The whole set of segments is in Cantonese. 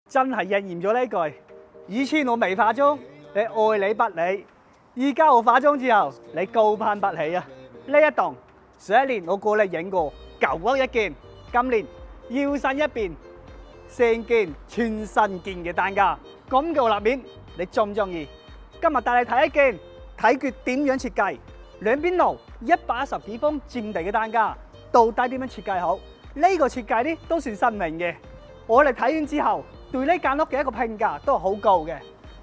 真係應驗咗呢句。以前我未化妝，你愛理不理；而家我化妝之後，你高攀不起啊！呢一棟上一年我過嚟影過舊屋一件，今年搖身一變，成件全新件嘅單價。咁嘅立面，你中唔中意？今日帶你睇一件，睇佢點樣設計，兩邊路110幾方佔地嘅單價，到底點樣設計好？呢個設計呢都算新穎嘅。我哋睇完之後，對呢間屋嘅一個評價都係好高嘅。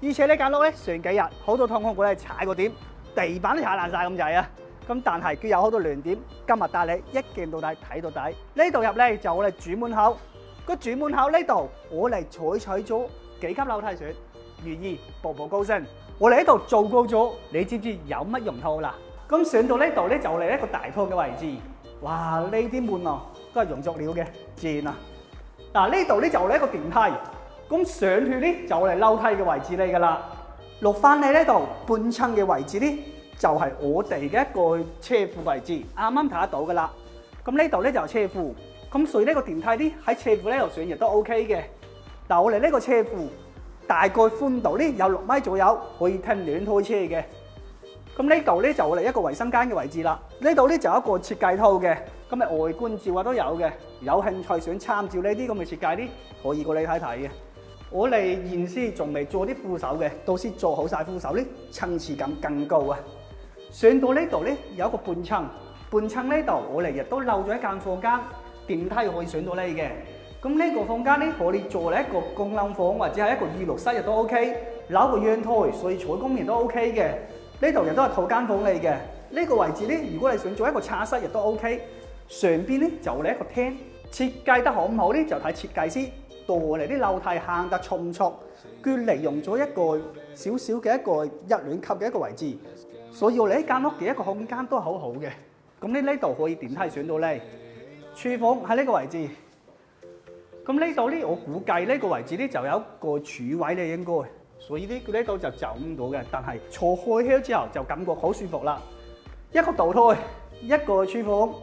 而且呢間屋咧，上幾日好多同學過嚟踩過點，地板都踩爛晒咁滯啊！咁但係佢有好多亮點，今日帶你一鏡到底睇到底。呢度入嚟就我哋主門口，個主門口呢度我哋採取咗幾級樓梯選，寓意步步高升。我哋喺度做高咗，你知唔知有乜用途啦？咁上到呢度咧就嚟一個大堂嘅位置，哇！呢啲門啊都係用作料嘅，正啊！嗱，呢度咧就嚟一個電梯。咁上去咧就嚟樓梯嘅位置嚟噶啦，落翻嚟呢度半層嘅位置咧就係我哋嘅一個車庫位置，啱啱睇得到噶啦。咁呢度咧就係車庫，咁所以呢個電梯咧喺車庫呢度上亦都 OK 嘅。嗱，我哋呢個車庫大概寬度咧有6米左右，可以停2台車嘅。咁呢度咧就我哋一個衛生間嘅位置啦。呢度咧就有一個設計套嘅，咁啊外觀照啊都有嘅。有興趣想參照呢啲咁嘅設計咧，可以過嚟睇睇嘅。我哋現時仲未做啲扶手嘅，到時做好晒扶手咧，層次感更高啊！上到呢度咧有一個半層，半層呢度我哋亦都漏咗一間房間，電梯可以上到嚟嘅。咁呢個房間咧可以做嚟一個公諗房或者係一個娛樂室亦都 OK， 扭個陽台，所以採光亦都 OK 嘅。呢度亦都係套間房嚟嘅。呢個位置咧，如果你想做一個茶室亦都 OK。上邊咧就嚟一個廳，設計得好唔好咧就睇設計師。到我哋啲樓梯行得速唔速，佢利用咗一個少少嘅一個1、2級嘅一個位置，所以我哋呢間屋嘅一個空間都係好好嘅。咁呢度可以電梯上到嚟，廚房喺呢個位置。咁呢度咧，我估計呢個位置咧就有一個儲位咧應該，所以呢度就走唔到嘅。但係坐開靴之後就感覺好舒服啦。一個導台，一個廚房。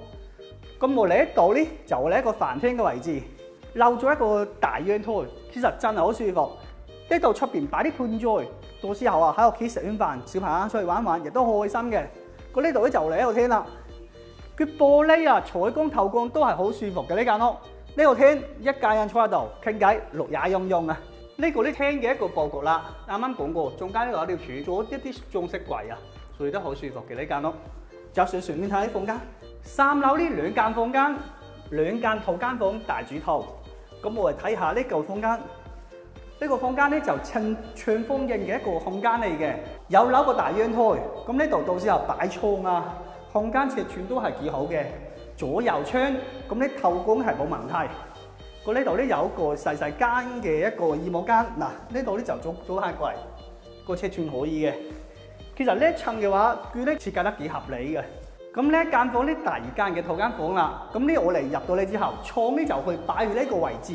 咁我哋呢度咧就我哋一個飯廳嘅位置。漏咗一個大陽台，其實真係好舒服。呢度出邊擺啲盆栽，到時候啊喺屋企食完飯，小朋友出去玩玩，亦都好開心嘅。咁呢度咧就嚟一個廳啦。佢玻璃啊、採光、透光都係好舒服嘅呢間屋。呢個廳一家人坐喺度傾偈，綠也融融啊。呢個咧廳嘅一個佈局啦，啱啱講過，中間呢度有條柱，做一啲裝飾櫃啊，所以都好舒服嘅呢間屋。就上面睇啲房間，3樓呢2間房間，2間套間房大主套。咁我哋睇下呢個房間，呢個房間咧就長方形嘅一個空間嚟嘅，有扭個大陽台。咁呢度到時候擺倉啊，空間尺寸都係幾好嘅，左右窗，咁呢透光係冇問題。咁呢度咧有一個細細間嘅一個衣帽間，嗱呢度咧就做下櫃，個尺寸可以嘅。其實呢一層嘅話，佢咧設計得幾合理嘅。咁呢一間房咧，第2間嘅套間房啦。咁呢我哋入到嚟之後，倉咧就去擺喺呢個位置。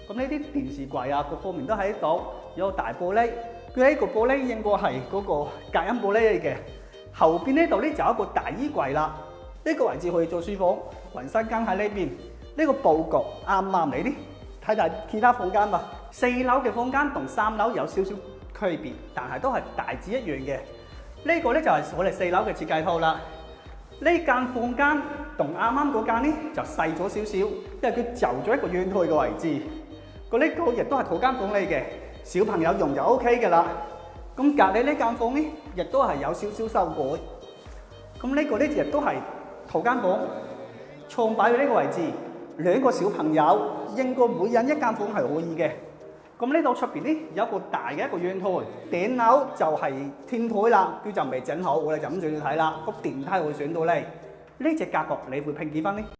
咁呢啲電視櫃啊，各方面都喺度，有個大玻璃。佢呢個玻璃應該係嗰個隔音玻璃嚟嘅。後邊呢度咧就有一個大衣櫃啦。呢個位置可以做書房，雲室間喺呢邊。呢個佈局啱啱嚟啲，睇下其他房間吧。4樓嘅房間同3樓有少少區別，但係都係大致一樣嘅。呢個咧就係我哋4樓嘅設計套啦。呢間房間同啱啱嗰間咧就細咗少少，因為佢就咗一個陽台嘅位置。呢個亦都係套間房嚟嘅，小朋友用就 OK 嘅啦。咁隔離呢間房咧，亦都係有少少修改。咁呢個咧亦都係套間房，床擺喺呢個位置，2個小朋友應該每人1間房係可以嘅。咁呢度出邊咧有一個大嘅一個陽台，頂樓就係天台啦，佢就未整好，我哋就咁上去睇啦。個電梯會上到嚟，呢隻格局你會評幾分呢？